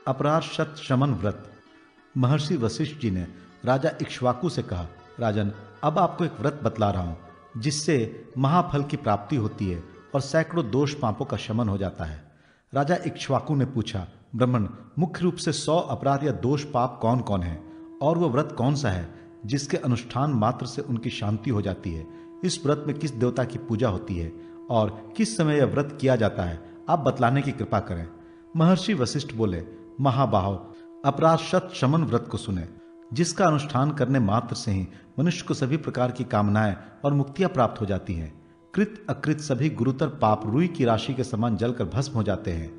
अपराध शत शमन व्रत। महर्षि वशिष्ठ जी ने राजा इक्ष्वाकु से कहा, राजन, अब आपको एक व्रत बतला रहा हूं जिससे महाफल की प्राप्ति होती है और सैकड़ों दोष पापों का शमन हो जाता है। राजा इक्ष्वाकु ने पूछा, ब्राह्मण, मुख्य रूप से 100 अपराध या दोष पाप कौन कौन है और वह व्रत कौन सा है जिसके अनुष्ठान मात्र से उनकी शांति हो जाती है? इस व्रत में किस देवता की पूजा होती है और किस समय यह व्रत किया जाता है? आप बतलाने की कृपा करें। महर्षि वशिष्ठ बोले, महाबाहो, अपराध शत शमन व्रत को सुने, जिसका अनुष्ठान करने मात्र से ही मनुष्य को सभी प्रकार की कामनाएं और मुक्तियां प्राप्त हो जाती हैं। कृत अकृत सभी गुरुतर पाप रुई की राशि के समान जलकर भस्म हो जाते हैं।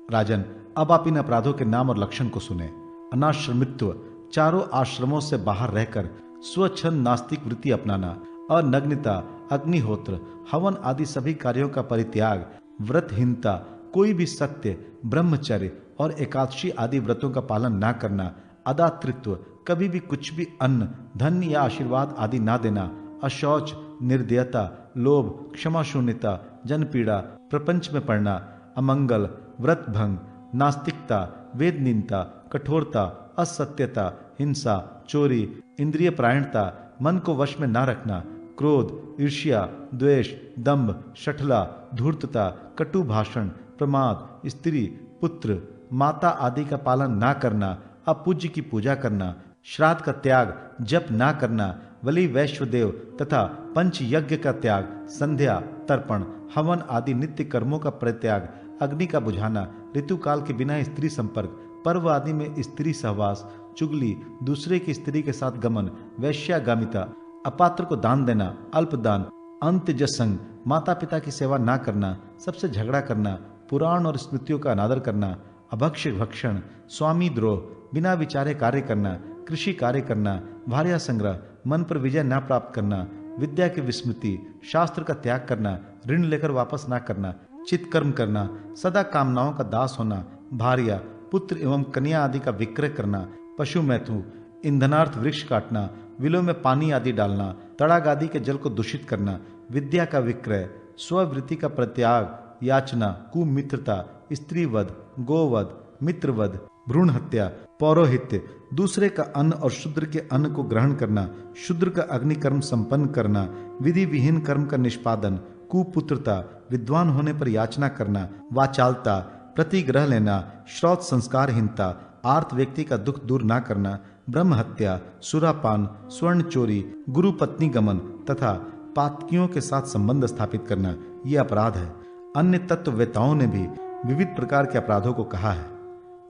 राजन, अब आप इन अपराधों के नाम और लक्षण को सुने। अनाश्रमित्व, चारों आश्रमों से बाहर रहकर स्वच्छंद नास्तिक वृत्ति अपनाना, अनग्नता, अग्निहोत्र, हवन आदि सभी कार्यों का परित्याग, व्रतहीनता, कोई भी सत्य, ब्रह्मचर्य और एकादशी आदि व्रतों का पालन ना करना, अदातृत्व, कभी भी कुछ भी अन्न, धन या आशीर्वाद आदि ना देना, अशौच, निर्दयता, लोभ, क्षमा शून्यता, जनपीड़ा, प्रपंच में पड़ना, अमंगल, व्रत भंग, नास्तिकता, वेदनीनता, कठोरता, असत्यता, हिंसा, चोरी, इंद्रिय प्रायणता, मन को वश में ना रखना, क्रोध, ईर्ष्या, द्वेष, दंभ, शठला, धूर्तता, कटु भाषण, प्रमाद, स्त्री, पुत्र, माता आदि का पालन ना करना, अपूज्य की पूजा करना, श्राद्ध का त्याग, जप ना करना, बलि वैश्वदेव तथा पंच यज्ञ का त्याग, संध्या, तर्पण, हवन आदि नित्य कर्मों का परित्याग, अग्नि का बुझाना, ऋतुकाल के बिना स्त्री संपर्क, पर्व आदि में स्त्री सहवास, चुगली, दूसरे की स्त्री के साथ गमन, वैश्यागामिता, अपात्र को दान देना, अल्पदान, अंत्यजसंग, माता पिता की सेवा ना करना, सबसे झगड़ा करना, पुराण और स्मृतियों का अनादर करना, अभक्ष्य भक्षण, स्वामी द्रोह, बिना विचारे कार्य करना, कृषि कार्य करना, भार्या संग्रह, मन पर विजय न प्राप्त करना, विद्या की विस्मृति, शास्त्र का त्याग करना, ऋण लेकर वापस ना करना, चित्कर्म करना, सदा कामनाओं का दास होना, भार्या, पुत्र एवं कन्या आदि का विक्रय करना, पशु मैथुन, ईंधनार्थ वृक्ष काटना, विलों में पानी आदि डालना, तड़ाग आदि के जल को दूषित करना, विद्या का विक्रय, स्ववृत्ति का प्रत्याग, याचना, कुमित्रता, स्त्रीवध, गोवध, मित्रवध, भ्रूण हत्या, पौरोहित्य, दूसरे का अन्न और शूद्र के अन्न को ग्रहण करना, शूद्र का अग्नि कर्म संपन्न करना, विधि विहीन कर्म का निष्पादन, कुपुत्रता, विद्वान होने पर याचना करना, वाचालता, प्रतिग्रह लेना, श्रौत संस्कारहीनता, आर्त व्यक्ति का दुख दूर ना करना, ब्रह्म हत्या, सुरापान, स्वर्ण चोरी, गुरु पत्नी गमन तथा पातकियों के साथ संबंध स्थापित करना, ये अपराध है। अन्य तत्ववेताओं ने भी विविध प्रकार के अपराधों को कहा है।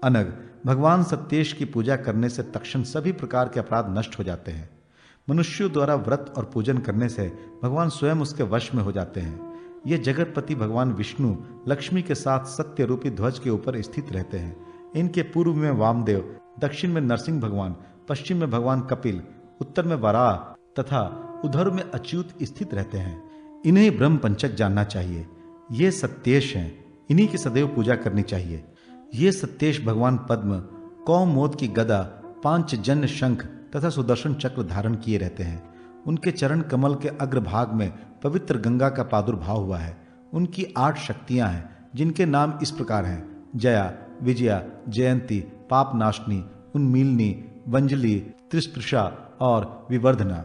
अनग, भगवान सत्येश की पूजा करने से तक्षण सभी प्रकार के अपराध नष्ट हो जाते हैं। मनुष्यों द्वारा व्रत और पूजन करने से भगवान स्वयं उसके वश में हो जाते हैं। ये जगतपति भगवान विष्णु लक्ष्मी के साथ सत्य रूपी ध्वज के ऊपर स्थित रहते हैं। इनके पूर्व में वामदेव, दक्षिण में नरसिंह भगवान, पश्चिम में भगवान कपिल, उत्तर में वराह तथा उधर में अच्युत स्थित रहते हैं। इन्हें ब्रह्म पंचक जानना चाहिए। ये सत्येश हैं, इन्हीं की सदैव पूजा करनी चाहिए। ये सत्येश भगवान पद्म, कौमोद की गदा, पांचजन्य शंख तथा सुदर्शन चक्र धारण किए रहते हैं। उनके चरण कमल के अग्रभाग में पवित्र गंगा का प्रादुर्भाव हुआ है। उनकी 8 शक्तियां हैं जिनके नाम इस प्रकार हैं: जया, विजया, जयंती, पापनाशनी, उन्मीलनी, वंजली, त्रिस्पृशा और विवर्धना।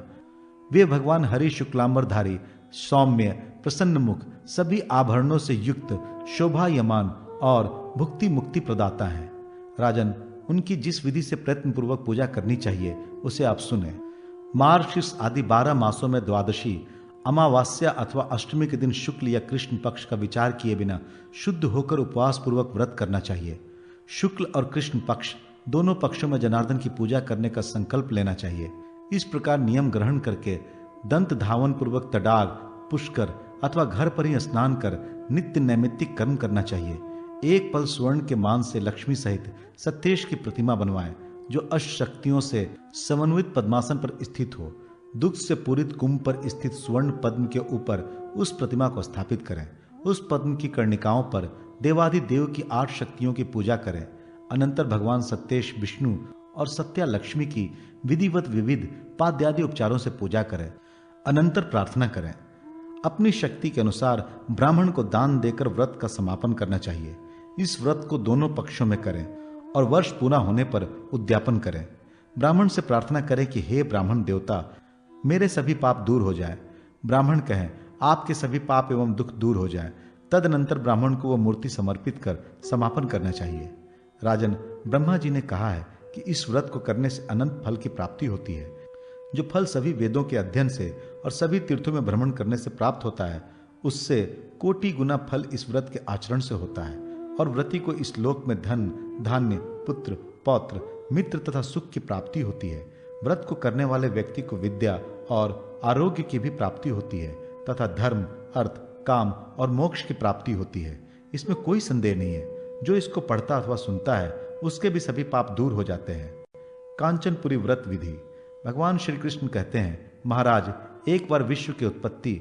वे भगवान हरि शुक्लांबरधारी, सौम्य, प्रसन्न मुख, सभी आभरणों से युक्त, शोभायमान और भुक्ति मुक्ति प्रदाता हैं। राजन, उनकी जिस विधि से प्रयत्न पूर्वक पूजा करनी चाहिए उसे आप सुने। मार्गशीर्ष आदि 12 मासों में द्वादशी, अमावास्या अथवा अष्टमी के दिन शुक्ल या कृष्ण पक्ष का विचार किए बिना शुद्ध होकर उपवास पूर्वक व्रत करना चाहिए। शुक्ल और कृष्ण पक्ष दोनों पक्षों में जनार्दन की पूजा करने का संकल्प लेना चाहिए। इस प्रकार नियम ग्रहण करके दंत धावन पूर्वक तडाग, पुष्कर अथवा घर पर ही स्नान कर नित्य नैमित्तिक कर्म करना चाहिए। एक पल स्वर्ण के मान से लक्ष्मी सहित सत्येश की प्रतिमा बनवाएं जो अष्टशक्तियों से समन्वित पद्मासन पर स्थित हो। दुग्ध से पूरित कुंभ पर स्थित स्वर्ण पद्म के ऊपर उस प्रतिमा को स्थापित करें। उस पद्म की कर्णिकाओं पर देवाधिदेव की 8 शक्तियों की पूजा करें। अनंतर भगवान सत्येश, विष्णु और सत्या लक्ष्मी की विधिवत विविध पाद्यादि उपचारों से पूजा करें। अनंतर प्रार्थना करें। अपनी शक्ति के अनुसार ब्राह्मण को दान देकर व्रत का समापन करना चाहिए। इस व्रत को दोनों पक्षों में करें और वर्ष पूरा होने पर उद्यापन करें। ब्राह्मण से प्रार्थना करें कि हे ब्राह्मण देवता, मेरे सभी पाप दूर हो जाए। ब्राह्मण कहें आपके सभी पाप एवं दुख दूर हो जाए। तदनंतर ब्राह्मण को वह मूर्ति समर्पित कर समापन करना चाहिए। राजन, ब्रह्मा जी ने कहा है कि इस व्रत को करने से अनंत फल की प्राप्ति होती है। जो फल सभी वेदों के अध्ययन से और सभी तीर्थों में भ्रमण करने से प्राप्त होता है, उससे कोटि गुना फल इस व्रत के आचरण से होता है। और व्रती को इस लोक में धन, धान्य, पुत्र, पौत्र, मित्र तथा सुख की प्राप्ति होती है। व्रत को करने वाले व्यक्ति को विद्या और आरोग्य की भी प्राप्ति होती है तथा धर्म, अर्थ, काम और मोक्ष की प्राप्ति होती है। इसमें कोई संदेह नहीं है। जो इसको पढ़ता अथवा सुनता है उसके भी सभी पाप दूर हो जाते हैं। कांचनपुरी व्रत विधि। भगवान श्री कृष्ण कहते हैं, महाराज, एक बार विश्व की उत्पत्ति,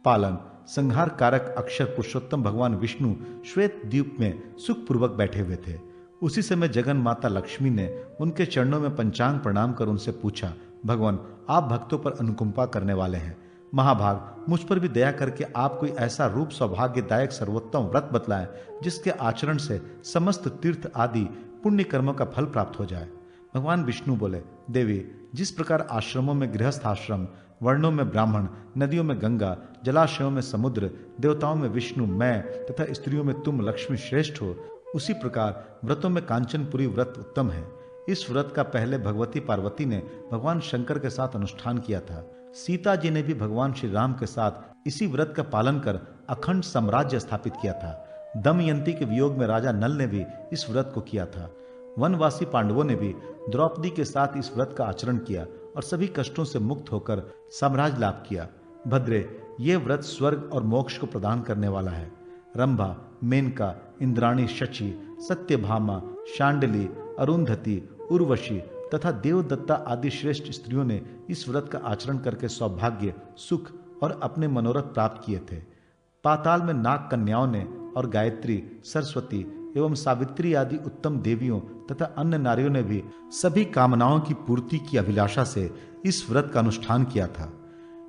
पालन, संहार कारक अक्षर पुरुषोत्तम भगवान विष्णु श्वेत द्वीप में सुखपूर्वक बैठे हुए थे। उसी समय जगन माता लक्ष्मी ने उनके चरणों में पंचांग प्रणाम कर उनसे पूछा, भगवान, आप भक्तों पर अनुकंपा करने वाले हैं। महाभाग, मुझ पर भी दया करके आप कोई ऐसा रूप सौभाग्यदायक सर्वोत्तम व्रत बतलाएं जिसके आचरण से समस्त तीर्थ आदि पुण्य कर्मों का फल प्राप्त हो जाए। भगवान विष्णु बोले, देवी, जिस प्रकार आश्रमों में गृहस्थ आश्रम, वर्णों में ब्राह्मण, नदियों में गंगा, जलाशयों में समुद्र, देवताओं में विष्णु, मैं तथा स्त्रियों में तुम लक्ष्मी श्रेष्ठ हो, उसी प्रकार व्रतों में कांचनपुरी व्रत उत्तम है। इस व्रत का पहले भगवती पार्वती ने भगवान शंकर के साथ अनुष्ठान किया था। सीता जी ने भी भगवान श्री राम के साथ इसी व्रत का पालन कर अखंड साम्राज्य स्थापित किया था। दमयंती के वियोग में राजा नल ने भी इस व्रत को किया था। वनवासी पांडवों ने भी द्रौपदी के साथ इस व्रत का आचरण किया और सभी कष्टों से मुक्त होकर साम्राज्य लाभ किया। भद्रे, ये व्रत स्वर्ग और मोक्ष को प्रदान करने वाला है। रंभा, मेनका, इंद्राणी, शची, सत्यभामा, शांडली, अरुंधति, उर्वशी तथा देवदत्ता आदि श्रेष्ठ स्त्रियों ने इस व्रत का आचरण करके सौभाग्य, सुख और अपने मनोरथ प्राप्त किए थे। पाताल में नाग कन्याओं ने और गायत्री, सरस्वती एवं सावित्री आदि उत्तम देवियों तथा अन्य नारियों ने भी सभी कामनाओं की पूर्ति की अभिलाषा से इस व्रत का अनुष्ठान किया था।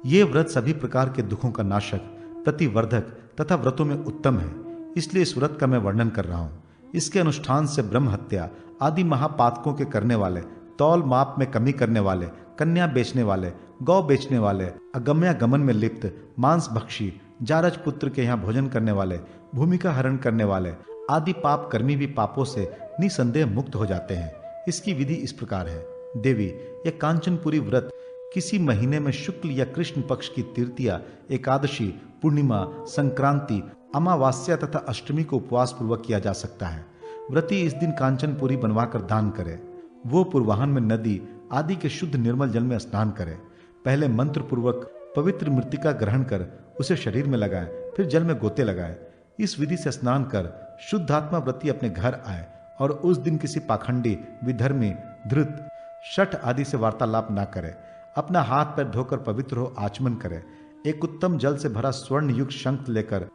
ये व्रत सभी प्रकार के दुखों का नाशक, प्रतिवर्धक तथा व्रतों में उत्तम है, इसलिए इस व्रत का मैं वर्णन कर रहा हूँ। इसके अनुष्ठान से ब्रह्म हत्या आदि महापातकों के करने वाले, तौल माप में कमी करने वाले, कन्या बेचने वाले, गौ बेचने वाले, अगम्या गमन में लिप्त, मांस भक्षी, जारज पुत्र के यहाँ भोजन करने वाले, भूमि का हरण करने वाले आदि पाप कर्मी भी पापों से निसंदेह मुक्त हो जाते हैं। इसकी विधि इस प्रकार है। देवी, यह कांचनपुरी व्रत किसी महीने में शुक्ल या कृष्ण पक्ष की तृतीया, एकादशी, पूर्णिमा, संक्रांति, अमावास्या तथा अष्टमी को उपवास पूर्वक किया जा सकता है। व्रती इस दिन कांचनपुरी बनवाकर दान करे। वो पूर्वाहन में नदी आदि के शुद्ध निर्मल जल में स्नान करे। पहले मंत्र पूर्वक पवित्र मृतिका ग्रहण कर उसे शरीर में लगाए, फिर जल में गोते लगाए। इस विधि से स्नान कर शुद्धात्मा व्रती अपने घर आए और उस दिन किसी पाखंडी, विधर्मी, धृत, शठ आदि से वार्तालाप न करे। अपना हाथ पैर धोकर पवित्र हो आचमन करे। एक उत्तम जल से भरा स्वर्ण युक्त शंख लेकर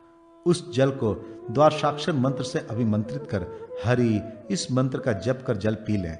उस जल को द्वादशाक्षर मंत्र से अभिमंत्रित कर हरि इस मंत्र का जप कर जल पी लें।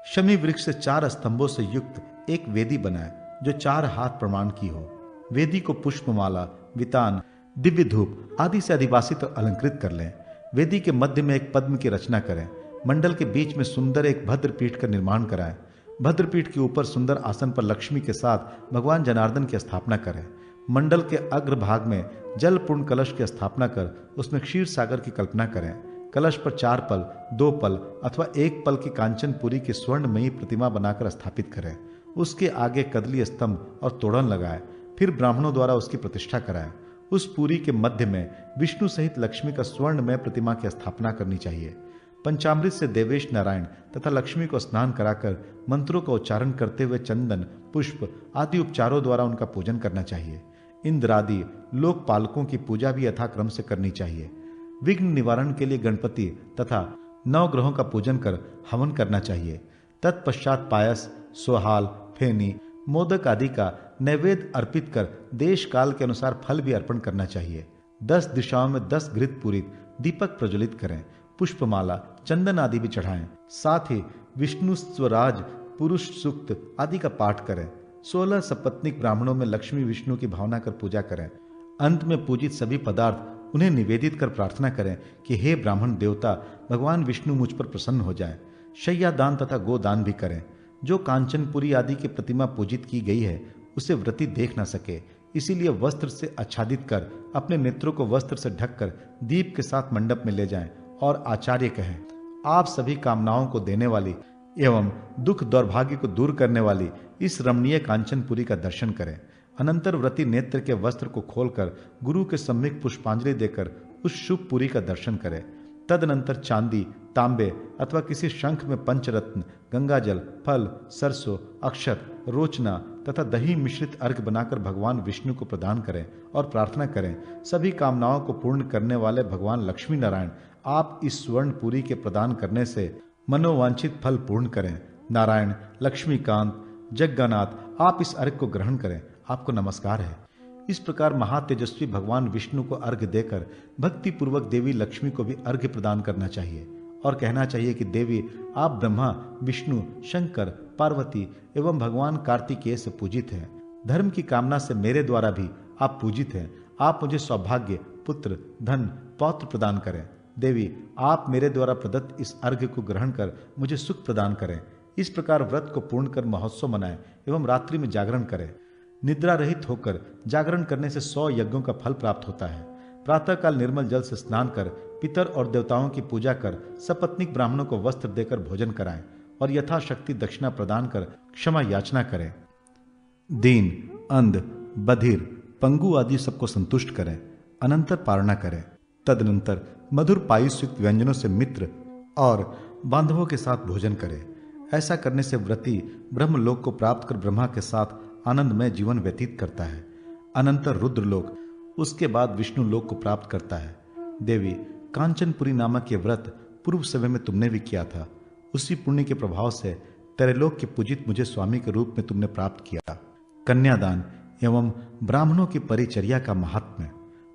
शमी वृक्ष से 4 स्तंभों से युक्त एक वेदी बनाए जो 4 हाथ प्रमाण की हो। वेदी को पुष्पमाला, वितान, दिव्य धूप आदि से अधिवासित और अलंकृत कर लें। वेदी के मध्य में एक पद्म की रचना करें। मंडल के बीच में सुंदर एक भद्रपीठ का निर्माण कराएं। भद्रपीठ के ऊपर सुंदर आसन पर लक्ष्मी के साथ भगवान जनार्दन की स्थापना करें। मंडल के अग्रभाग में जल पूर्ण कलश की स्थापना कर उसमें क्षीर सागर की कल्पना करें। कलश पर 4 पल, 2 पल अथवा 1 पल की कांचनपुरी की स्वर्णमयी प्रतिमा बनाकर स्थापित करें। उसके आगे कदली स्तंभ और तोरण लगाए। फिर ब्राह्मणों द्वारा उसकी प्रतिष्ठा कराएं। उस पुरी के मध्य में विष्णु सहित लक्ष्मी का स्वर्णमय प्रतिमा की स्थापना करनी चाहिए। पंचामृत से देवेश नारायण तथा लक्ष्मी को स्नान कराकर मंत्रों का उच्चारण करते हुए चंदन, पुष्प आदि उपचारों द्वारा उनका पूजन करना चाहिए। इंद्र आदि लोकपालकों की पूजा भी यथाक्रम से करनी चाहिए। विघ्न निवारण के लिए गणपति तथा 9 ग्रहों का पूजन कर हवन करना चाहिए। तत्पश्चात पायस, सोहाल, फेनी, मोदक आदि का नैवेद्य अर्पित कर देश काल के अनुसार फल भी अर्पण करना चाहिए। 10 दिशाओं में 10 घृत पूरित दीपक प्रज्वलित करें। पुष्पमाला, चंदन आदि भी चढ़ाएं। साथ ही विष्णु स्वराज, पुरुष सूक्त आदि का पाठ करें। 16 सपत्निक ब्राह्मणों में लक्ष्मी विष्णु की भावना कर पूजा करें। अंत में पूजित सभी पदार्थ उन्हें निवेदित कर प्रार्थना करें कि हे ब्राह्मण देवता, भगवान विष्णु मुझ पर प्रसन्न हो जाए। शैया दान तथा गोदान भी करें। जो कांचनपुरी आदि की प्रतिमा पूजित की गई है उसे व्रती देख न सके, इसीलिए वस्त्र से आच्छादित कर अपने नेत्रों को वस्त्र से ढककर दीप के साथ मंडप में ले जाएं और आचार्य कहें, आप सभी कामनाओं को देने वाली एवं दुख दौर्भाग्य को दूर करने वाली इस रमणीय कांचनपुरी का दर्शन करें। अनंतर व्रती नेत्र के वस्त्र को खोलकर गुरु के सम्यक पुष्पांजलि देकर उस शुभ पुरी का दर्शन करें। तदनंतर चांदी, तांबे अथवा किसी शंख में पंचरत्न, गंगाजल, फल, सरसों, अक्षत, रोचना तथा दही मिश्रित अर्घ बनाकर भगवान विष्णु को प्रदान करें और प्रार्थना करें, सभी कामनाओं को पूर्ण करने वाले भगवान लक्ष्मी नारायण, आप इस स्वर्ण पुरी के प्रदान करने से मनोवांछित फल पूर्ण करें। नारायण, लक्ष्मीकांत, जगन्नाथ, आप इस अर्घ को ग्रहण करें, आपको नमस्कार है। इस प्रकार महातेजस्वी भगवान विष्णु को अर्घ्य देकर भक्ति पूर्वक देवी लक्ष्मी को भी अर्घ्य प्रदान करना चाहिए और कहना चाहिए कि देवी, आप ब्रह्मा, विष्णु, शंकर, पार्वती एवं भगवान कार्तिकेय से पूजित हैं। धर्म की कामना से मेरे द्वारा भी आप पूजित हैं। आप मुझे सौभाग्य, पुत्र, धन, पौत्र प्रदान करें। देवी, आप मेरे द्वारा प्रदत्त इस अर्घ्य को ग्रहण कर मुझे सुख प्रदान करें। इस प्रकार व्रत को पूर्ण कर महोत्सव मनाएं एवं रात्रि में जागरण करें। निद्रा रहित होकर जागरण करने से 100 यज्ञों का फल प्राप्त होता है। प्रातःकाल निर्मल जल से स्नान कर पितर और देवताओं की पूजा कर सपत्नीक ब्राह्मणों को वस्त्र देकर भोजन कराएं और यथाशक्ति दक्षिणा प्रदान कर क्षमा याचना करें। दीन, अंध, बधिर, पंगु आदि सबको संतुष्ट करें। अनंतर पारणा करें। तदनंतर मधुर पायुष युक्त व्यंजनों से मित्र और बांधवों के साथ भोजन करें। ऐसा करने से व्रती ब्रह्मलोक को प्राप्त कर ब्रह्मा के साथ आनंदमय जीवन व्यतीत करता है। अनंतर रुद्रलोक, उसके बाद विष्णु लोक को प्राप्त करता है। देवी, कांचनपुरी नामक ये व्रत पूर्व समय में तुमने भी किया था। उसी पुण्य के प्रभाव से त्रैलोक के पूजित मुझे स्वामी के रूप में तुमने प्राप्त किया। कन्यादान एवं ब्राह्मणों की परिचर्या का महात्म्य।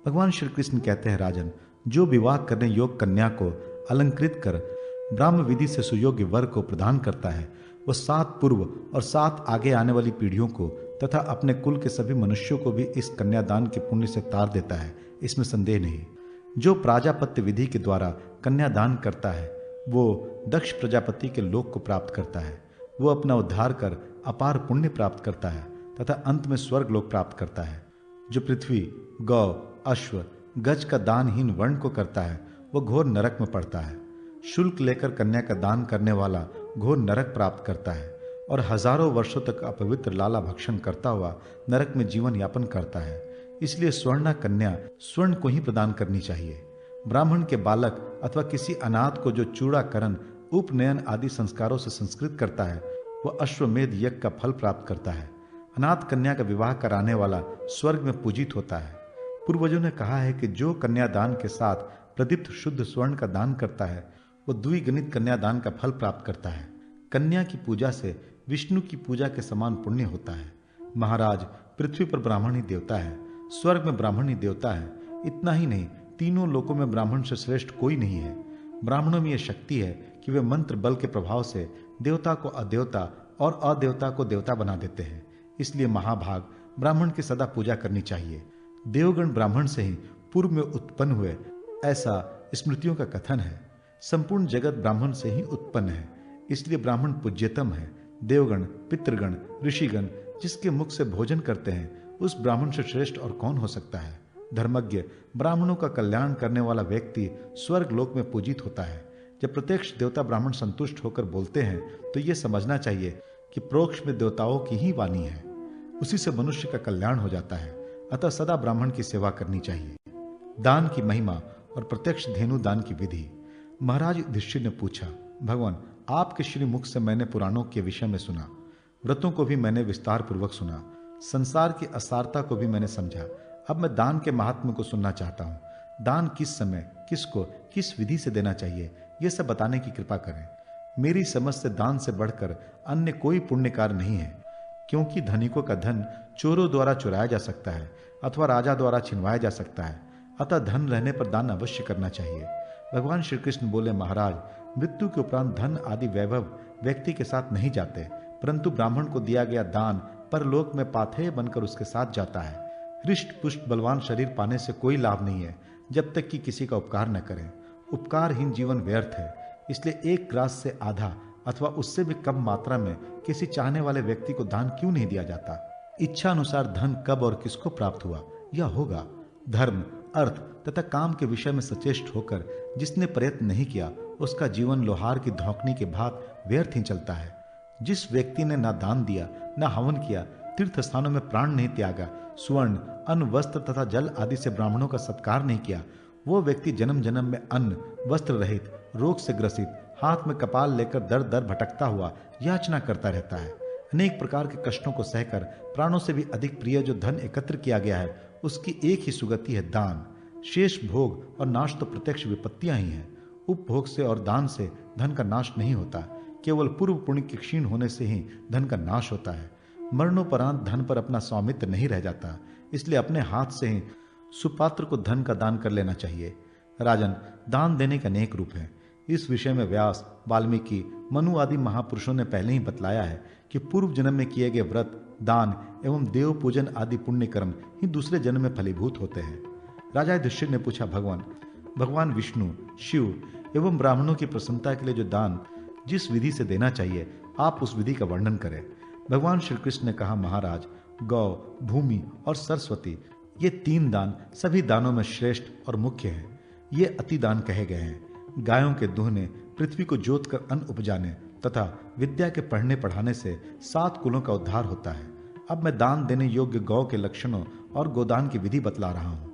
भगवान श्री कृष्ण कहते हैं, राजन, जो विवाह करने योग्य कन्या को अलंकृत कर ब्राह्म विधि से सुयोग्य वर को प्रदान करता है, वह 7 पूर्व और 7 आगे आने वाली पीढ़ियों को तथा अपने कुल के सभी मनुष्यों को भी इस कन्यादान के पुण्य से तार देता है, इसमें संदेह नहीं। जो प्राजापत्य विधि के द्वारा कन्यादान करता है वो दक्ष प्रजापति के लोक को प्राप्त करता है। वो अपना उद्धार कर अपार पुण्य प्राप्त करता है तथा अंत में स्वर्ग लोक प्राप्त करता है। जो पृथ्वी, गौ, अश्व, गज का दानहीन वर्ण को करता है वो घोर नरक में पड़ता है। शुल्क लेकर कन्या का दान करने वाला घोर नरक प्राप्त करता है और हजारों वर्षों तक अपवित्र लाला भक्षण करता हुआ नरक में जीवन यापन करता है। इसलिए स्वर्णा कन्या स्वर्ण को ही प्रदान करनी चाहिए। ब्राह्मण के बालक अथवा किसी अनाथ को जो चूड़ाकरण, उपनयन आदि संस्कारों से संस्कृत करता है वह अश्वमेध यज्ञ का फल प्राप्त करता है। अनाथ कन्या का विवाह कराने वाला स्वर्ग में पूजित होता है। पूर्वजों ने कहा है कि जो कन्यादान के साथ प्रदीप्त शुद्ध स्वर्ण का दान करता है वो द्विगुणित कन्यादान का फल प्राप्त करता है। कन्या की पूजा से विष्णु की पूजा के समान पुण्य होता है। महाराज, पृथ्वी पर ब्राह्मण ही देवता है, स्वर्ग में ब्राह्मण ही देवता है। इतना ही नहीं, तीनों लोकों में ब्राह्मण से श्रेष्ठ कोई नहीं है। ब्राह्मणों में यह शक्ति है कि वे मंत्र बल के प्रभाव से देवता को अदेवता और अदेवता को देवता बना देते हैं। इसलिए महाभाग, ब्राह्मण की सदा पूजा करनी चाहिए। देवगण ब्राह्मण से ही पूर्व में उत्पन्न हुए, ऐसा स्मृतियों का कथन है। संपूर्ण जगत ब्राह्मण से ही उत्पन्न है, इसलिए ब्राह्मण पूज्यतम है। देवगण, पितृगण, ऋषिगण जिसके मुख से भोजन करते हैं उस ब्राह्मण से श्रेष्ठ और कौन हो सकता है। धर्मज्ञ, ब्राह्मणों का कल्याण करने वाला व्यक्ति स्वर्ग लोक में पूजित होता है। जब प्रत्यक्ष देवता ब्राह्मण संतुष्ट होकर बोलते हैं तो यह समझना चाहिए कि प्रोक्ष में देवताओं की ही वाणी है, उसी से मनुष्य का कल्याण हो जाता है। अतः सदा ब्राह्मण की सेवा करनी चाहिए। दान की महिमा और प्रत्यक्ष धेनु दान की विधि। महाराज युधिष्ठिर ने पूछा, भगवान, आपके श्री मुख से मैंने पुराणों के विषय में सुना, व्रतों को भी मैंने विस्तार पूर्वक सुना, संसार की असारता को भी मैंने समझा। अब मैं दान के महात्म्य को सुनना चाहता हूँ। दान किस समय, किसको, किस विधि से देना चाहिए, यह सब बताने की कृपा करें। मेरी समझ से दान से बढ़कर अन्य कोई पुण्य कार्य नहीं है, क्योंकि धनिकों का धन चोरों द्वारा चुराया जा सकता है अथवा राजा द्वारा छिनवाया जा सकता है। अतः धन रहने पर दान अवश्य करना चाहिए। भगवान श्री कृष्ण बोले, महाराज, मृत्यु के उपरांत धन आदि वैभव व्यक्ति के साथ नहीं जाते, परंतु ब्राह्मण को दिया गया दान परलोक में पाथेय बनकर उसके साथ जाता है। हृष्ट पुष्ट बलवान शरीर पाने से कोई लाभ नहीं है, जब तक कि किसी का उपकार न करें। उपकारहीन जीवन व्यर्थ है, इसलिए एक ग्रास से आधा अथवा उससे भी कम मात्रा में किसी चाहने वाले व्यक्ति को दान क्यों नहीं दिया जाता। इच्छा अनुसार धन कब और किसको प्राप्त हुआ यह होगा। धर्म, अर्थ तथा काम के विषय में सचेष्ट होकर जिसने प्रयत्न नहीं किया उसका जीवन लोहार की धौंकनी के भांति व्यर्थ ही चलता है। जिस व्यक्ति ने ना दान दिया, ना हवन किया, तीर्थ स्थानों में प्राण नहीं त्यागा, स्वर्ण, अन्न, वस्त्र तथा जल आदि से ब्राह्मणों का सत्कार नहीं किया, वो व्यक्ति जन्म जन्म में अन्न वस्त्र रहित, रोग से ग्रसित, हाथ में कपाल लेकर दर दर भटकता हुआ याचना करता रहता है। अनेक प्रकार के कष्टों को सहकर प्राणों से भी अधिक प्रिय जो धन एकत्र किया गया है उसकी एक ही सुगति है, दान। शेष भोग और नाश तो प्रत्यक्ष विपत्तियां ही हैं। उपभोग से और दान से धन का नाश नहीं होता, केवल पूर्व पुण्य के क्षीण होने से ही धन का नाश होता है। मरणोपरांत धन पर अपना स्वामित्व नहीं रह जाता, इसलिए अपने हाथ से ही सुपात्र को धन का दान कर लेना चाहिए। राजन, दान देने के अनेक रूप हैं। इस विषय में व्यास, वाल्मीकि, मनु आदि महापुरुषों ने पहले ही बतलाया है कि पूर्व जन्म में किए गए व्रत, दान एवं देव पूजन आदि पुण्य कर्म ही दूसरे जन्म में फलीभूत होते हैं। राजा युधिष्ठिर ने पूछा, भगवान विष्णु, शिव एवं ब्राह्मणों की प्रसन्नता के लिए जो दान जिस विधि से देना चाहिए आप उस विधि का वर्णन करें। भगवान श्री कृष्ण ने कहा, महाराज, गौ, भूमि और सरस्वती ये 3 दान सभी दानों में श्रेष्ठ और मुख्य हैं। ये अति दान कहे गए हैं। गायों के दुहने, पृथ्वी को जोत कर अन्न उपजाने तथा विद्या के पढ़ने पढ़ाने से 7 कुलों का उद्धार होता है। अब मैं दान देने योग्य गौ के लक्षणों और गोदान की विधि बतला रहा हूँ।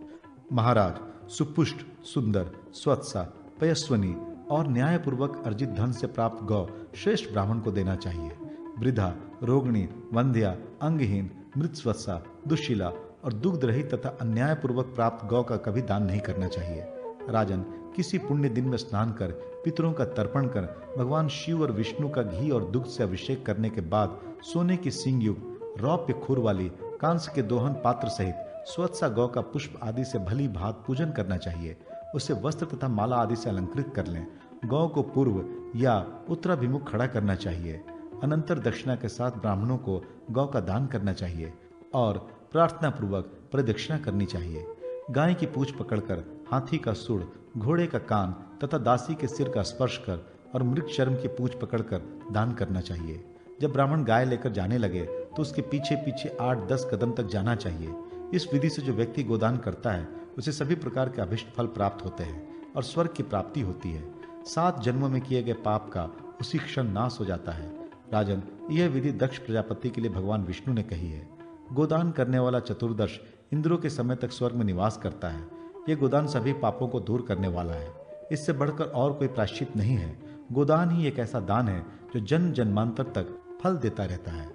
महाराज, सुपुष्ट, सुंदर, स्वत्सा, पयस्वनी और न्यायपूर्वक अर्जित धन से प्राप्त गौ श्रेष्ठ ब्राह्मण को देना चाहिए। वृद्धा, रोगिणी, वंध्या, अंगहीन, मृतस्वत्सा, दुशीला और दुग्ध रहित तथा अन्यायपूर्वक प्राप्त गौ का कभी दान नहीं करना चाहिए। राजन, किसी पुण्य दिन में स्नान कर पितरों का तर्पण कर भगवान शिव और विष्णु का घी और दुग्ध से अभिषेक करने के बाद सोने की सींग युक्त, रौप्य खुर वाली, कांस्य के दोहन पात्र सहित स्वत्सा गौ का पुष्प आदि से भली भांति पूजन करना चाहिए। उसे वस्त्र तथा माला आदि से अलंकृत कर लें। गौ को पूर्व या उत्तराभिमुख खड़ा करना चाहिए। अनंतर दक्षिणा के साथ ब्राह्मणों को गौ का दान करना चाहिए और प्रार्थना पूर्वक प्रदक्षिणा करनी चाहिए। गाय की पूंछ पकड़कर, हाथी का सूंड, घोड़े का कान तथा दासी के सिर का स्पर्श कर और मृग चर्म की पूंछ पकड़कर दान करना चाहिए। जब ब्राह्मण गाय लेकर जाने लगे तो उसके पीछे पीछे 8-10 कदम तक जाना चाहिए। इस विधि से जो व्यक्ति गोदान करता है उसे सभी प्रकार के अभिष्ट फल प्राप्त होते हैं और स्वर्ग की प्राप्ति होती है। 7 जन्मों में किए गए पाप का उसी क्षण नाश हो जाता है। राजन, यह विधि दक्ष प्रजापति के लिए भगवान विष्णु ने कही है। गोदान करने वाला चतुर्दश इंद्रों के समय तक स्वर्ग में निवास करता है। यह गोदान सभी पापों को दूर करने वाला है। इससे बढ़कर और कोई प्रायश्चित नहीं है। गोदान ही एक ऐसा दान है जो जन्म जन्मांतर तक फल देता रहता है।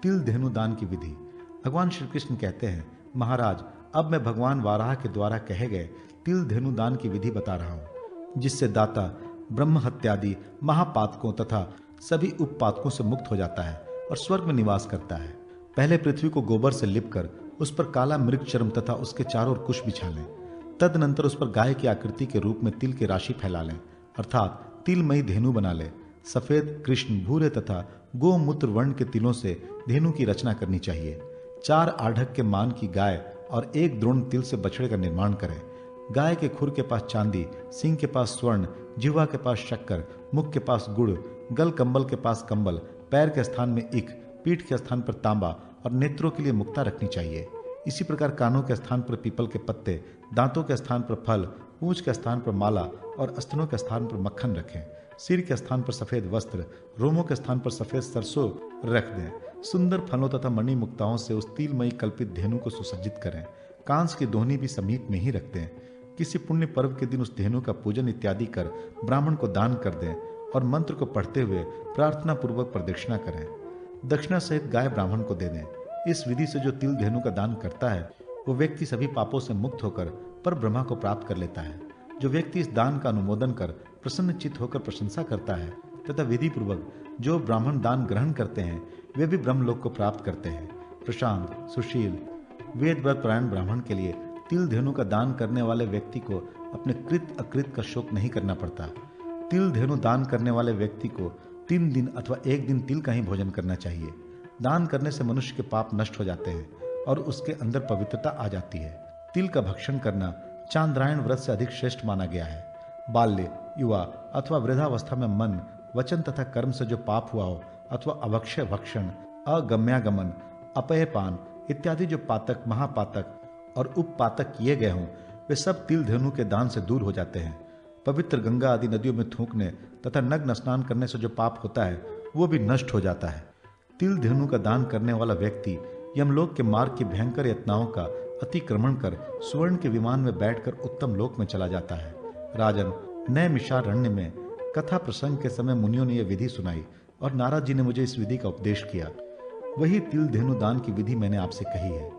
तिल धेनु दान की विधि। भगवान श्री कृष्ण कहते हैं, महाराज, अब मैं भगवान वाराह के द्वारा कहे गए तिल धेनु दान की विधि बता रहा हूँ, जिससे दाता ब्रह्म हत्यादि महापातकों तथा सभी उपपातकों से मुक्त हो जाता है और स्वर्ग में निवास करता है। पहले पृथ्वी को गोबर से लिपकर उस पर काला मृग चर्म तथा उसके चारों ओर कुश बिछा लें। तदनंतर उस पर गाय की आकृति के रूप में तिल की राशि फैला लें, अर्थात तिलमयी धेनु बना लें। सफेद, कृष्ण, भूरे तथा गोमूत्र वर्ण के तिलों से धेनु की रचना करनी चाहिए। 4 आढ़क के मान की गाय और 1 द्रोण तिल से बछड़े का निर्माण करें। गाय के खुर के पास चांदी, सींग के पास स्वर्ण, जिह्वा के पास शक्कर, मुख के पास गुड़, गल कंबल के पास कंबल, पैर के स्थान में इक, पीठ के स्थान पर तांबा और नेत्रों के लिए मुक्ता रखनी चाहिए। इसी प्रकार कानों के स्थान पर पीपल के पत्ते, दांतों के स्थान पर फल, पूंछ के स्थान पर माला और स्तनों के स्थान पर मक्खन रखें। सिर के स्थान पर सफेद वस्त्र, रोमों के स्थान पर सफेद सरसों रख दें। सुंदर फलों तथा मणि मुक्ताओं से उस तिलमयी कल्पित धेनु को सुसज्जित करें। कांस की दोहनी भी समीप में ही रख दें। किसी पुण्य पर्व के दिन उस धेनु का पूजन इत्यादि कर ब्राह्मण को दान कर दें और मंत्र को पढ़ते हुए प्रार्थना पूर्वक प्रदक्षिणा करें। दक्षिणा सहित गाय ब्राह्मण को दे दें। इस विधि से जो तिल धेनु का दान करता है वो व्यक्ति सभी पापों से मुक्त होकर पर ब्रह्मा को प्राप्त कर लेता है। जो व्यक्ति इस दान का अनुमोदन कर प्रसन्न चित्त होकर प्रशंसा करता है तथा विधि पूर्वक जो ब्राह्मण दान ग्रहण करते हैं वे भी ब्रह्मलोक को प्राप्त करते हैं। प्रशांत, सुशील, वेद व्रत परायण ब्राह्मण के लिए तिल धेनु का दान करने वाले व्यक्ति को अपने कृत अकृत का शोक नहीं करना पड़ता। तिल धेनु दान करने वाले व्यक्ति को 3 दिन अथवा 1 दिन तिल का ही भोजन करना चाहिए। दान करने से मनुष्य के पाप नष्ट हो जाते हैं और उसके अंदर पवित्रता आ जाती है। तिल का भक्षण करना चांद्रायण व्रत से अधिक श्रेष्ठ माना गया है। बाल्य, युवा अथवा वृद्धावस्था में मन, वचन तथा कर्म से जो पाप हुआ हो अथवा अवक्षय भक्षण, अगम्यागमन, अपयपान इत्यादि जो पातक, महापातक और उपपातक किए गए हों, वे सब तिल धेनु के दान से दूर हो जाते हैं। पवित्र गंगा आदि नदियों में थूकने तथा नग्न स्नान करने से जो पाप होता है वो भी नष्ट हो जाता है। तिल धेनु का दान करने वाला व्यक्ति यमलोक के मार्ग की भयंकर यातनाओं का अतिक्रमण कर स्वर्ण के विमान में बैठकर उत्तम लोक में चला जाता है। राजन, नैमिषारण्य में कथा प्रसंग के समय मुनियों ने यह विधि सुनाई और नारद जी ने मुझे इस विधि का उपदेश किया। वही तिल धेनु दान की विधि मैंने आपसे कही है।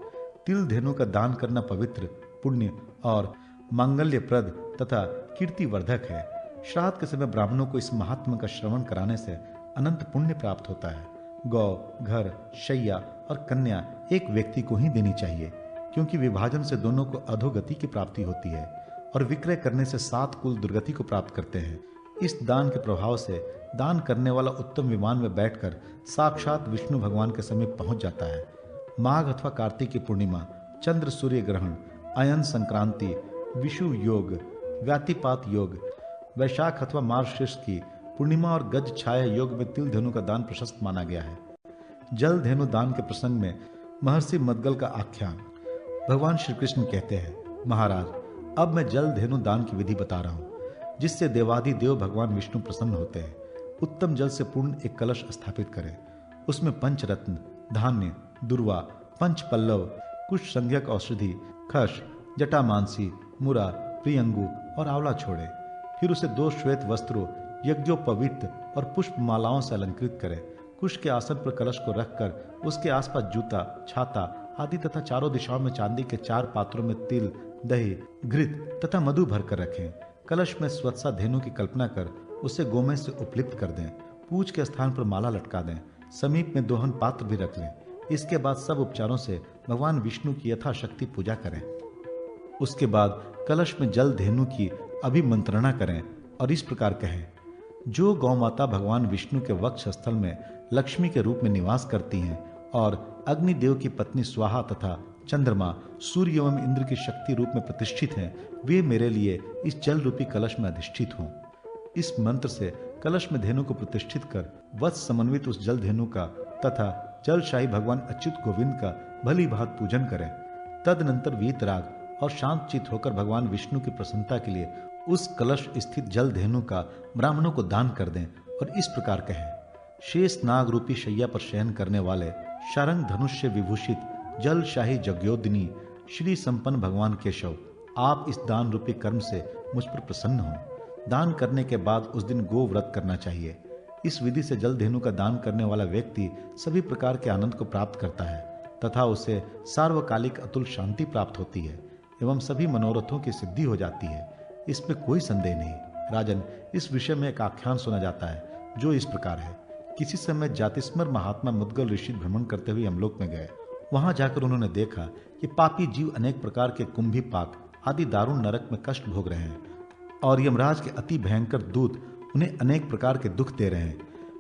तिल धेनु का दान करना पवित्र, पुण्य और मांगल्यप्रद तथा कीर्तिवर्धक है। श्राद्ध के समय ब्राह्मणों को इस महात्मा का श्रवण कराने से अनंत पुण्य प्राप्त होता है। गौ, घर, शैया और कन्या एक व्यक्ति को ही देनी चाहिए, क्योंकि विभाजन से दोनों को अधोगति की प्राप्ति होती है और विक्रय करने से 7 कुल दुर्गति को प्राप्त करते हैं। इस दान के प्रभाव से दान करने वाला उत्तम विमान में बैठकर साक्षात विष्णु भगवान के समीप पहुंच जाता है। माघ अथवा कार्तिक की पूर्णिमा, चंद्र सूर्य ग्रहण, अयन संक्रांति, विषु योग, व्यातिपात योग, वैशाख अथवा मार्गशीर्ष की पूर्णिमा और गज छाया योग में तिल धेनु का दान प्रशस्त माना गया है। जल धेनु दान के प्रसंग में महर्षि मद्गल का आख्यान। भगवान श्री कृष्ण कहते हैं, महाराज, अब मैं जल धेनु दान की विधि बता रहा हूं, जिससे देवाधिदेव भगवान विष्णु प्रसन्न होते हैं। उत्तम जल से पूर्ण एक कलश स्थापित करें। उसमें पंचरत्न, धान्य, दुर्वा, पंच पल्लव, कुछ संज्ञक औषधि, खश, जटामांसी, मुरा, प्रियंगु और आंवला छोड़े। फिर उसे 2 श्वेत वस्त्रों, यज्ञोपवीत और पुष्प मालाओं से अलंकृत करें। कुश के आसन पर कलश को रखकर उसके आसपास जूता, छाता आदि तथा चारों दिशाओं में चांदी के 4 पात्रों में तिल, दही, घृत तथा मधु भरकर रखें। कलश में स्वत्सा धेनु की कल्पना कर उसे गोमय से उपलिप्त कर दें। पूछ के स्थान पर माला लटका दें। समीप में दोहन पात्र भी रख लें। इसके बाद सब उपचारों से भगवान विष्णु की यथाशक्ति पूजा करें। उसके बाद कलश में जल धेनु की अभिमंत्रणा करें और इस प्रकार कहें, जो गौ माता भगवान विष्णु के वक्ष स्थल में लक्ष्मी के रूप में निवास करती हैं और अग्निदेव की पत्नी स्वाहा तथा चंद्रमा, सूर्य एवं इंद्र की शक्ति रूप में प्रतिष्ठित हैं, वे मेरे लिए इस जल रूपी कलश में अधिष्ठित हों। इस मंत्र से कलश में धेनु को प्रतिष्ठित कर वत्स समन्वित उस जल धेनु का तथा जलशाही भगवान अच्युत गोविंद का भली भांति पूजन करें। तदनंतर वीतराग और शांत चित होकर भगवान विष्णु की प्रसन्नता के लिए उस कलश स्थित जल धेनु का ब्राह्मणों को दान कर दें और इस प्रकार कहें, शेष नाग रूपी शैया पर शयन करने वाले शारंग धनुष से विभूषित जलशाही जगयोदिनी श्री संपन्न भगवान केशव, आप इस दान रूपी कर्म से मुझ पर प्रसन्न हो। दान करने के बाद उस दिन गो व्रत करना चाहिए। इस विधि से जल धेनु का दान करने वाला व्यक्ति सभी प्रकार के आनंद को प्राप्त करता है तथा उसे सार्वकालिक अतुल शांति प्राप्त होती है एवं सभी मनोरथों की सिद्धि हो जाती है। इसमें कोई संदेह नहीं। राजन, इस विषय में एक आख्यान सुना जाता है जो इस प्रकार है। किसी समय जातिस्मर महात्मा मुद्गल ऋषि भ्रमण करते हुए यमलोक में गए। वहां जाकर उन्होंने देखा कि पापी जीव अनेक प्रकार के कुंभीपाक आदि दारुण नरक में कष्ट भोग रहे हैं और यमराज के अति भयंकर दूत उन्हें अनेक प्रकार के दुख दे रहे हैं।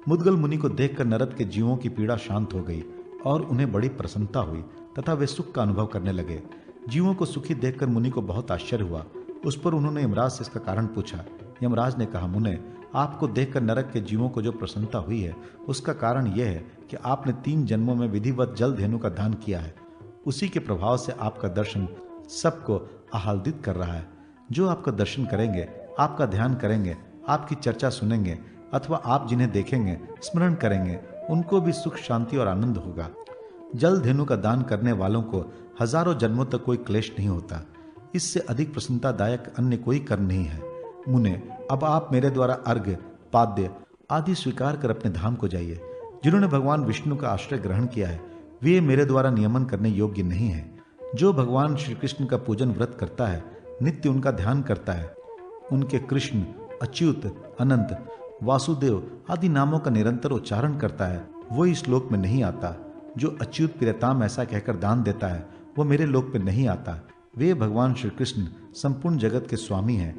मुद्गल मुनि को देखकर नरक के जीवों की पीड़ा शांत हो गई और उन्हें बड़ी प्रसन्नता हुई तथा वे सुख का अनुभव करने लगे। जीवों को सुखी देखकर मुनि को बहुत आश्चर्य हुआ। उस पर उन्होंने यमराज से इसका कारण पूछा। यमराज ने कहा, मुने, आपको देखकर नरक के जीवों को जो प्रसन्नता हुई है उसका कारण यह है कि आपने 3 जन्मों में विधिवत जल धेनु का दान किया है। उसी के प्रभाव से आपका दर्शन सबको आह्लादित कर रहा है। जो आपका दर्शन करेंगे, आपका ध्यान करेंगे, आपकी चर्चा सुनेंगे अथवा आप जिन्हें देखेंगे, स्मरण करेंगे, उनको भी सुख, शांति और आनंद होगा। जल धेनु का दान करने वालों को हजारों जन्मों तक कोई क्लेश नहीं होता। इससे अधिक प्रसन्नतादायक अन्य कोई कर्म नहीं है। मुने, अब आप मेरे द्वारा अर्घ्य, पाद्य आदि स्वीकार कर अपने धाम को जाइए। जिन्होंने भगवान विष्णु का आश्रय ग्रहण किया है वे मेरे द्वारा नियमन करने योग्य नहीं है। जो भगवान श्री कृष्ण का पूजन व्रत करता है, नित्य उनका ध्यान करता है, उनके कृष्ण, अच्युत, अनंत, वासुदेव आदि नामों का निरंतर उच्चारण करता है, वो इस लोक में नहीं आता। जो अच्युत प्रियताम ऐसा कहकर दान देता है वो मेरे लोक में नहीं आता। वे भगवान श्री कृष्ण संपूर्ण जगत के स्वामी हैं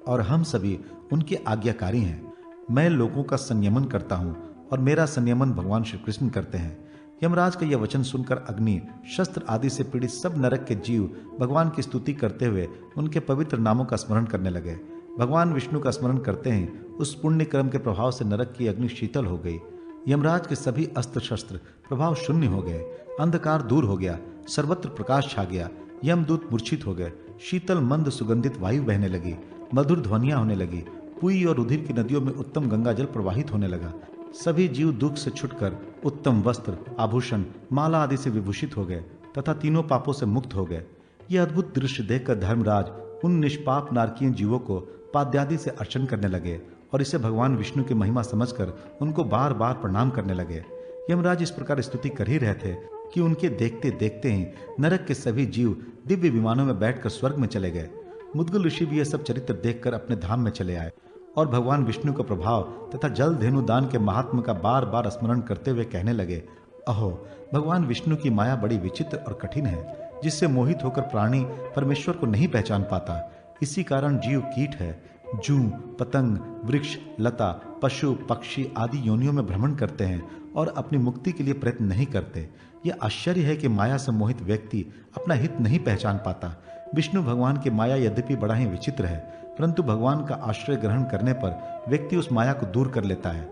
और हम सभी उनके आज्ञाकारी हैं। मैं लोगों का संयमन करता हूँ और मेरा संयमन भगवान श्री कृष्ण करते हैं। यमराज का यह वचन सुनकर अग्नि, शस्त्र आदि से पीड़ित सब नरक के जीव भगवान की स्तुति करते हुए उनके पवित्र नामों का स्मरण करने लगे। भगवान विष्णु का स्मरण करते ही उस पुण्य कर्म के प्रभाव से नरक की अग्नि शीतल हो गई। यमराज के सभी अस्त्र शस्त्र प्रभाव शून्य हो गए। अंधकार दूर हो गया, सर्वत्र प्रकाश छा गया। यमदूत मूर्छित हो गए। शीतल मंद सुगंधित वायु बहने लगी। मधुर ध्वनियां होने लगी। पुई और रुधिर की नदियों में उत्तम गंगा जल प्रवाहित होने लगा। सभी जीव दुख से छुटकर उत्तम वस्त्र, आभूषण, माला आदि से विभूषित हो गए तथा तीनों पापों से मुक्त हो गए। यह अद्भुत दृश्य देखकर धर्मराज उन निष्पाप नारकीय जीवों को पाद्यादि से अर्चन करने लगे और इसे भगवान विष्णु की महिमा समझकर उनको बार बार प्रणाम करने लगे। यमराज इस प्रकार स्तुति कर ही रहे थे कि उनके देखते देखते ही नरक के सभी जीव दिव्य विमानों में बैठकर स्वर्ग में चले गए। मुद्गल ऋषि भी यह सब चरित्र देखकर अपने धाम में चले आए और भगवान विष्णु का प्रभाव तथा जल धेनु दान के महात्म का बार बार स्मरण करते हुए कहने लगे, अहो, भगवान विष्णु की माया बड़ी विचित्र और कठिन है, जिससे मोहित होकर प्राणी परमेश्वर को नहीं पहचान पाता। इसी कारण जीव कीट है, जू, पतंग, वृक्ष, लता, पशु, पक्षी आदि योनियों में भ्रमण करते हैं और अपनी मुक्ति के लिए प्रयत्न नहीं करते। यह आश्चर्य है कि माया से मोहित व्यक्ति अपना हित नहीं पहचान पाता। विष्णु भगवान की माया यद्यपि बड़ा ही विचित्र है, परंतु भगवान का आश्रय ग्रहण करने पर व्यक्ति उस माया को दूर कर लेता है।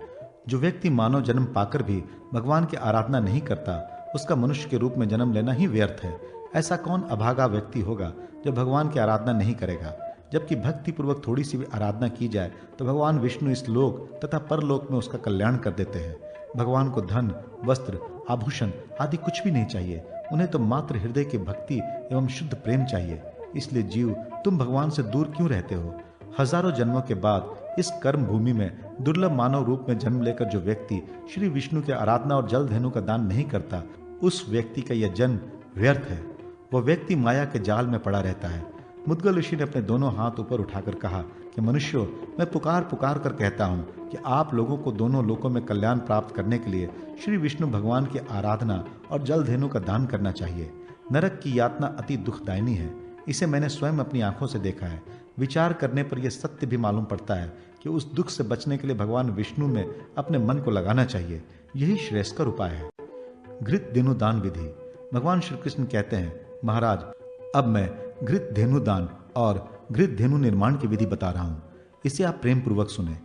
जो व्यक्ति मानव जन्म पाकर भी भगवान की आराधना नहीं करता, उसका मनुष्य के रूप में जन्म लेना ही व्यर्थ है। ऐसा कौन अभागा व्यक्ति होगा जो भगवान की आराधना नहीं करेगा? जबकि भक्ति पूर्वक थोड़ी सी भी आराधना की जाए तो भगवान विष्णु इस लोक तथा परलोक में उसका कल्याण कर देते हैं। भगवान को धन, वस्त्र, आभूषण आदि कुछ भी नहीं चाहिए। उन्हें तो मात्र हृदय की भक्ति एवं शुद्ध प्रेम चाहिए। इसलिए जीव, तुम भगवान से दूर क्यों रहते हो? हजारों जन्मों के बाद इस कर्म भूमि में दुर्लभ मानव रूप में जन्म लेकर जो व्यक्ति श्री विष्णु की आराधना और जल धेनु का दान नहीं करता, उस व्यक्ति का यह जन्म व्यर्थ है। वह व्यक्ति माया के जाल में पड़ा रहता है। मुद्गल ऋषि ने अपने दोनों हाथ ऊपर उठाकर कहा कि मनुष्यों, मैं पुकार पुकार कर कहता हूँ कि आप लोगों को दोनों लोकों में कल्याण प्राप्त करने के लिए श्री विष्णु भगवान की आराधना और जल धेनु का दान करना चाहिए। नरक की यातना अति दुखदायिनी है। इसे मैंने स्वयं अपनी आंखों से देखा है। विचार करने पर यह सत्य भी मालूम पड़ता है कि उस दुख से बचने के लिए भगवान विष्णु में अपने मन को लगाना चाहिए। यही श्रेयस्कर उपाय है। घृत धेनु दान विधि। भगवान श्री कृष्ण कहते हैं, महाराज, अब मैं घृत धेनु दान और घृत धेनु निर्माण की विधि बता रहा हूं। इसे आप प्रेम पूर्वक सुने।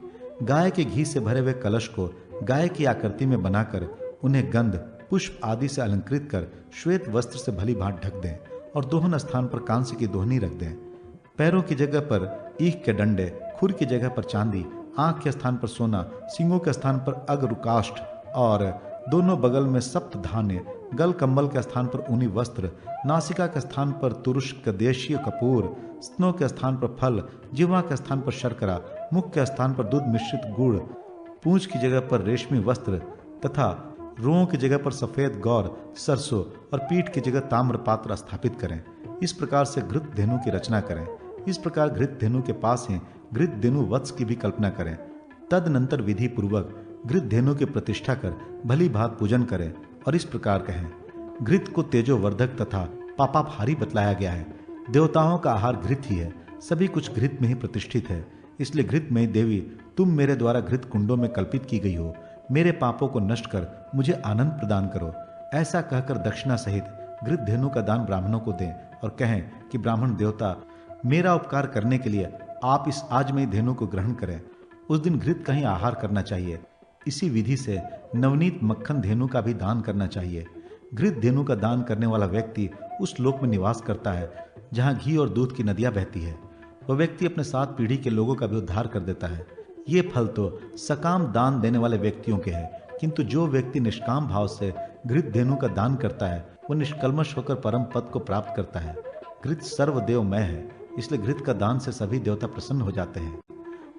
गाय के घी से भरे हुए कलश को गाय की आकृति में बनाकर उन्हें गंध, पुष्प आदि से अलंकृत कर श्वेत वस्त्र से भली भांति ढक दें और दोहन स्थान पर कांस्य की दोहनी रख दें। पैरों की जगह पर ईख के डंडे, खुर की जगह पर चांदी, आंख के स्थान पर सोना, सींगों के स्थान पर अग्रकाष्ठ और दोनों बगल में सप्त धान्य, गल कंबल के स्थान पर ऊनी वस्त्र, नासिका के स्थान पर तुरुष्क देशीय कपूर, स्तनों के स्थान पर फल, जिह्वा के स्थान पर शर्करा, मुख के स्थान पर दूध मिश्रित गुड़, पूंछ की जगह पर रेशमी वस्त्र तथा रुओं की जगह पर सफेद गौर, सरसों और पीठ की जगह ताम्र पात्र स्थापित करें। इस प्रकार से घृत धेनु की रचना करें। इस प्रकार घृत धेनु के पास ही घृत धेनु वत्स की भी कल्पना करें। तदनंतर विधि पूर्वक घृत धेनु की प्रतिष्ठा कर भली भात पूजन करें और इस प्रकार कहें, घृत को तेजोवर्धक तथा पापापहारी बतलाया गया है। देवताओं का आहार घृत ही है। सभी कुछ घृत में ही प्रतिष्ठित है। इसलिए घृत में देवी, तुम मेरे द्वारा घृत कुंडों में कल्पित की गई हो। मेरे पापों को नष्ट कर मुझे आनंद प्रदान करो। ऐसा कहकर दक्षिणा सहित घृत धेनु का दान ब्राह्मणों को दें और कहें कि ब्राह्मण देवता, मेरा उपकार करने के लिए आप इस आजमयी धेनु को ग्रहण करें। उस दिन घृत का ही आहार करना चाहिए। इसी विधि से नवनीत मक्खन धेनु का भी दान करना चाहिए। घृत धेनु का दान करने वाला व्यक्ति उस लोक में निवास करता है जहां घी और दूध की नदियां बहती है। वह व्यक्ति अपने 7 पीढ़ी के लोगों का भी उद्धार कर देता है। ये फल तो सकाम दान देने वाले व्यक्तियों के हैं, किंतु जो व्यक्ति निष्काम भाव से घृत धेनु का दान करता है वह निष्कल्मश होकर परम पद को प्राप्त करता है। घृत सर्वदेवमय है, इसलिए घृत का दान से सभी देवता प्रसन्न हो जाते हैं।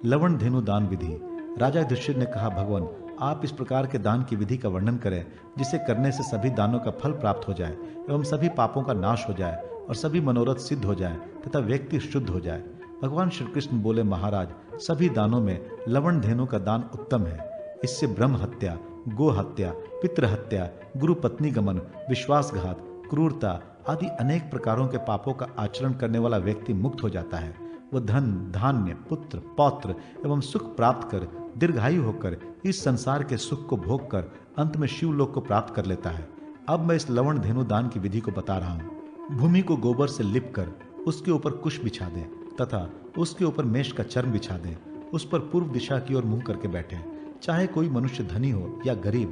लवण धेनु दान विधि। राजा युधिष्ठिर ने कहा, भगवान, आप इस प्रकार के दान की विधि का वर्णन करें जिसे करने से सभी दानों का फल प्राप्त हो जाए एवं सभी पापों का नाश हो जाए और सभी मनोरथ सिद्ध हो जाए तथा व्यक्ति शुद्ध हो जाए। भगवान श्री कृष्ण बोले, महाराज, सभी दानों में लवण धेनु का दान उत्तम है। इससे ब्रह्म हत्या, गो हत्या, पितृ हत्या, गुरु पत्नी गमन, विश्वासघात, क्रूरता आदि अनेक प्रकारों के पापों का आचरण करने वाला व्यक्ति मुक्त हो जाता है। वह धन, धान्य, पुत्र, पौत्र एवं सुख प्राप्त कर दीर्घायु होकर इस संसार के सुख को भोग कर अंत में शिवलोक को प्राप्त कर लेता है। अब मैं इस लवण धेनु दान की विधि को बता रहा हूं। भूमि को गोबर से लिप कर उसके ऊपर कुश बिछा दें तथा उसके ऊपर मेष का चर्म बिछा दें। उस पर पूर्व दिशा की ओर मुंह करके बैठे। चाहे कोई मनुष्य धनी हो या गरीब,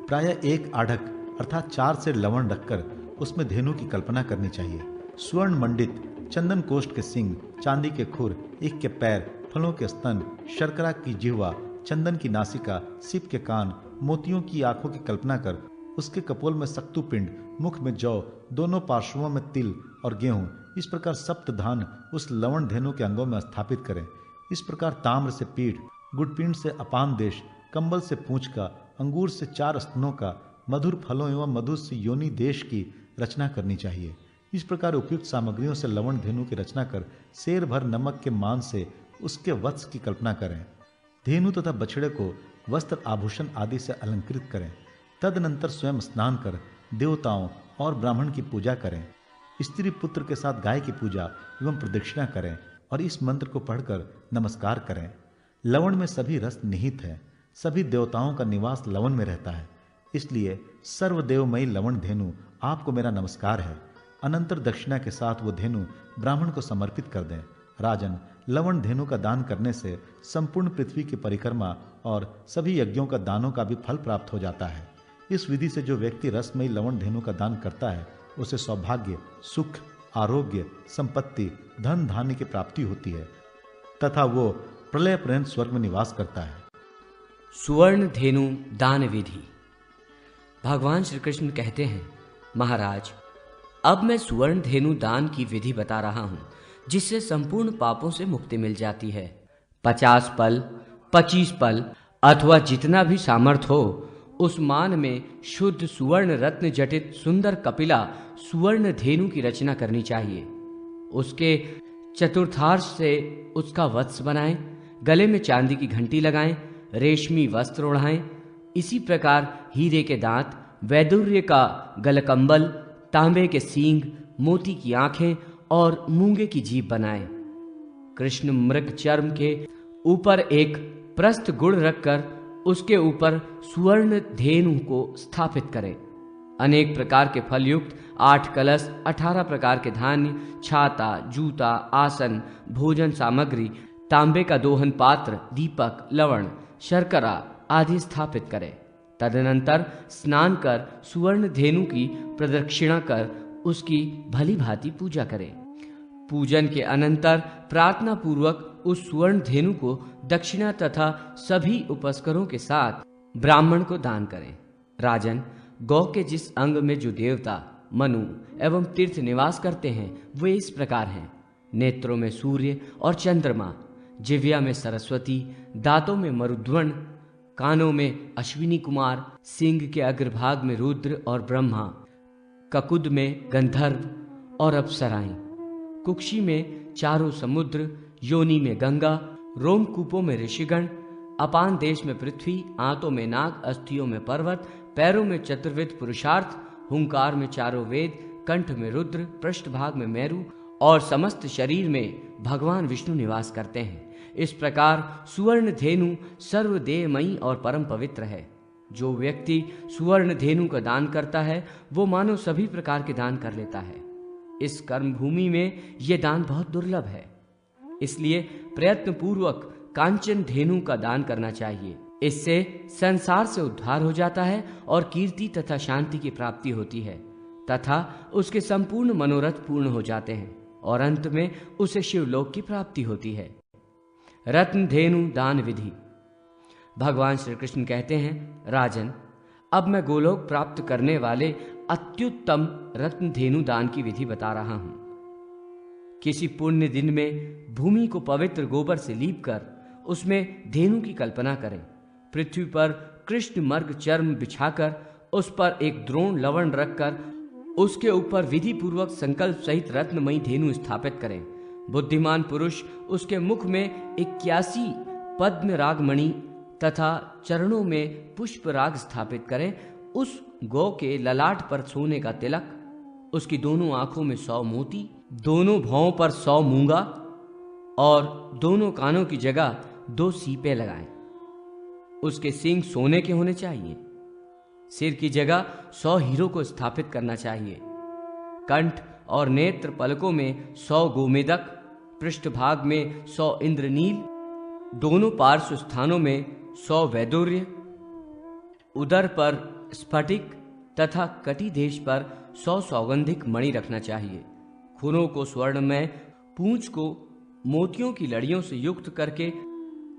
प्रायः एक आढ़क अर्थात 4 सेर लवण रखकर उसमें धेनु की कल्पना करनी चाहिए। स्वर्ण मंडित चंदन कोष्ठ के सिंग, चांदी के खुर, ईख के पैर, फलों के स्तन, शर्करा की जिह्वा, चंदन की नासिका, सीप के कान, मोतियों की आंखों की कल्पना कर उसके कपोल में सक्तु पिंड, मुख में जौ, दोनों पार्श्वों में तिल और गेहूं, इस प्रकार सप्त धान उस लवण धेनु के अंगों में स्थापित करें। इस प्रकार ताम्र से पीठ, गुटपिंड से अपान देश, कंबल से पूंछ का, अंगूर से 4 स्तनों का, मधुर फलों एवं मधु से योनि देश की रचना करनी चाहिए। इस प्रकार उपयुक्त सामग्रियों से लवण धेनु की रचना कर सेर भर नमक के मान से उसके वत्स की कल्पना करें। धेनु तथा बछड़े को वस्त्र आभूषण आदि से अलंकृत करें। तदनंतर स्वयं स्नान कर देवताओं और ब्राह्मण की पूजा करें। स्त्री पुत्र के साथ गाय की पूजा एवं प्रदक्षिणा करें और इस मंत्र को पढ़कर नमस्कार करें। लवण में सभी रस निहित है। सभी देवताओं का निवास लवण में रहता है। इसलिए सर्वदेवमयी लवण धेनु आपको मेरा नमस्कार है। अनंतर दक्षिणा के साथ वो धेनु ब्राह्मण को समर्पित कर दें। राजन, लवण धेनु का दान करने से संपूर्ण पृथ्वी की परिक्रमा और सभी यज्ञों का दानों का भी फल प्राप्त हो जाता है। इस विधि से जो व्यक्ति रसमयी लवण धेनु का दान करता है उसे सौभाग्य, सुख, आरोग्य, संपत्ति, धन धान्य की प्राप्ति होती है तथा वो प्रलय पर्यंत स्वर्ग में निवास करता है। सुवर्ण धेनु दान विधि। भगवान श्री कृष्ण कहते हैं, महाराज, अब मैं सुवर्ण धेनु दान की विधि बता रहा हूं, जिससे संपूर्ण पापों से मुक्ति मिल जाती है। 50 पल, 25 पल अथवा जितना भी सामर्थ हो, उस मान में शुद्ध सुवर्ण रत्न जटित सुंदर कपिला सुवर्ण धेनु की रचना करनी चाहिए। उसके चतुर्थांश से उसका वत्स बनाएं, गले में चांदी की घंटी लगाएं, रेशमी वस्त्र ओढ़ाएं। इसी प्रकार हीरे के दांत, वैदुर्य का गलकंबल, तांबे के सींग, मोती की आंखें और मूंगे की जीभ बनाएं। कृष्ण मृग चर्म के ऊपर एक प्रस्थ गुड़ रखकर उसके ऊपर सुवर्ण धेनु को स्थापित करें। अनेक प्रकार के फल युक्त 8 कलश, 18 प्रकार के धान्य, छाता, जूता, आसन, भोजन सामग्री, तांबे का दोहन पात्र, दीपक, लवण, शर्करा आदि स्थापित करें। तदनंतर स्नान कर सुवर्ण धेनु की प्रदक्षिणा कर उसकी भली भांति पूजा करें। पूजन के अनंतर प्रार्थना पूर्वक उस सुवर्ण धेनु को दक्षिणा तथा सभी उपस्करों के साथ ब्राह्मण को दान करें। राजन, गौ के जिस अंग में जो देवता, मनु एवं तीर्थ निवास करते हैं वे इस प्रकार हैं: नेत्रों में सूर्य और चंद्रमा, जिह्वा में सरस्वती, दांतों में मरुद्वण, कानों में अश्विनी कुमार, सिंह के अग्रभाग में रुद्र और ब्रह्मा, ककुद में गंधर्व और अप्सराएं, कुक्षी में चारों समुद्र, योनि में गंगा, रोमकूपों में ऋषिगण, अपान देश में पृथ्वी, आंतों में नाग, अस्थियों में पर्वत, पैरों में चतुर्विध पुरुषार्थ, हुंकार में चारों वेद, कंठ में रुद्र, पृष्ठभाग में मेरु और समस्त शरीर में भगवान विष्णु निवास करते हैं। इस प्रकार सुवर्ण धेनु सर्वदेवमयी और परम पवित्र है। जो व्यक्ति सुवर्ण धेनु का दान करता है वो मानो सभी प्रकार के दान कर लेता है। इस कर्म भूमि में ये दान बहुत दुर्लभ है, इसलिए प्रयत्न पूर्वक कांचन धेनु का दान करना चाहिए। इससे संसार से उद्धार हो जाता है और कीर्ति तथा शांति की प्राप्ति होती है तथा उसके संपूर्ण मनोरथ पूर्ण हो जाते हैं और अंत में उसे शिवलोक की प्राप्ति होती है। रत्न धेनु दान विधि। भगवान श्री कृष्ण कहते हैं, राजन, अब मैं गोलोक प्राप्त करने वाले अत्युत्तम रत्न धेनु दान की विधि बता रहा हूं। किसी पुण्य दिन में भूमि को पवित्र गोबर से लीप कर उसमें धेनु की कल्पना करें। पृथ्वी पर कृष्ण मर्ग चर्म बिछाकर उस पर एक द्रोण लवण रखकर उसके ऊपर विधि पूर्वक संकल्प सहित रत्नमयी धेनु स्थापित करें। बुद्धिमान पुरुष उसके मुख में 81 पद्म रागमणि तथा चरणों में पुष्प राग स्थापित करें। उस गौ के ललाट पर सोने का तिलक, उसकी दोनों आंखों में 100 मोती, दोनों भौं पर 100 मूंगा और दोनों कानों की जगह 2 सीपे लगाएं। उसके सींग सोने के होने चाहिए। सिर की जगह 100 हीरो को स्थापित करना चाहिए। कंठ और नेत्र पलकों में 100 गोमेदक, पृष्ठभाग में 100 इंद्रनील, दोनों पार्श्व स्थानों में 100 वैदूर्य, उदर पर स्फटिक तथा कटी देश पर 100 सौगंधिक मणि रखना चाहिए। खुरों को स्वर्णमय, पूंछ को मोतियों की लड़ियों से युक्त करके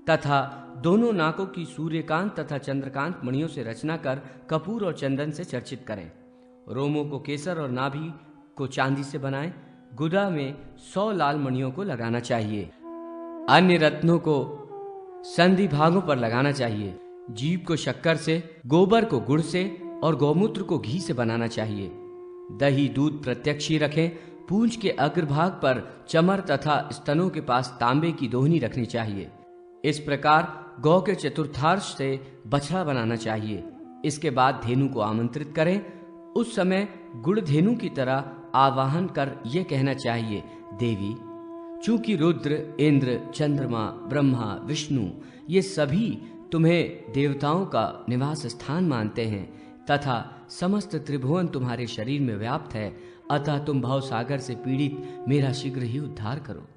तथा दोनों नाकों की सूर्यकांत तथा चंद्रकांत मणियों से रचना कर कपूर और चंदन से चर्चित करें। रोमों को केसर और नाभि को चांदी से बनाएं। गुदा में 100 लाल मणियों को लगाना चाहिए। अन्य रत्नों को संधि भागों पर लगाना चाहिए। जीभ को शक्कर से, गोबर को गुड़ से और गौमूत्र को घी से बनाना चाहिए। दही दूध प्रत्यक्ष ही रखें। पूंछ के अग्रभाग पर चमर तथा स्तनों के पास तांबे की दोहनी रखनी चाहिए। इस प्रकार गौ के चतुर्थांश से बछड़ा बनाना चाहिए। इसके बाद धेनु को आमंत्रित करें। उस समय गुड़ धेनु की तरह आवाहन कर यह कहना चाहिए, देवी, चूंकि रुद्र, इंद्र, चंद्रमा, ब्रह्मा, विष्णु ये सभी तुम्हें देवताओं का निवास स्थान मानते हैं तथा समस्त त्रिभुवन तुम्हारे शरीर में व्याप्त है, अतः तुम भवसागर से पीड़ित मेरा शीघ्र ही उद्धार करो।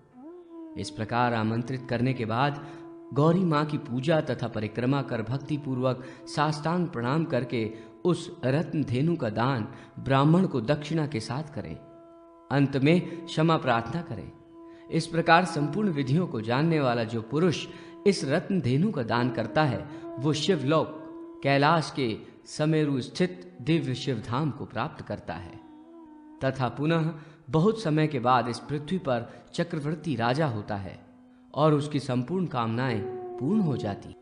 इस प्रकार आमंत्रित करने के बाद गौरी माँ की पूजा तथा परिक्रमा कर भक्ति पूर्वक साष्टांग प्रणाम करके उस रत्न धेनु का दान ब्राह्मण को दक्षिणा के साथ करें। अंत में क्षमा प्रार्थना करें। इस प्रकार संपूर्ण विधियों को जानने वाला जो पुरुष इस रत्न धेनु का दान करता है वो शिवलोक कैलाश के समेरु स्थित दिव्य शिवधाम को प्राप्त करता है तथा पुनः बहुत समय के बाद इस पृथ्वी पर चक्रवर्ती राजा होता है और उसकी संपूर्ण कामनाएं पूर्ण हो जाती।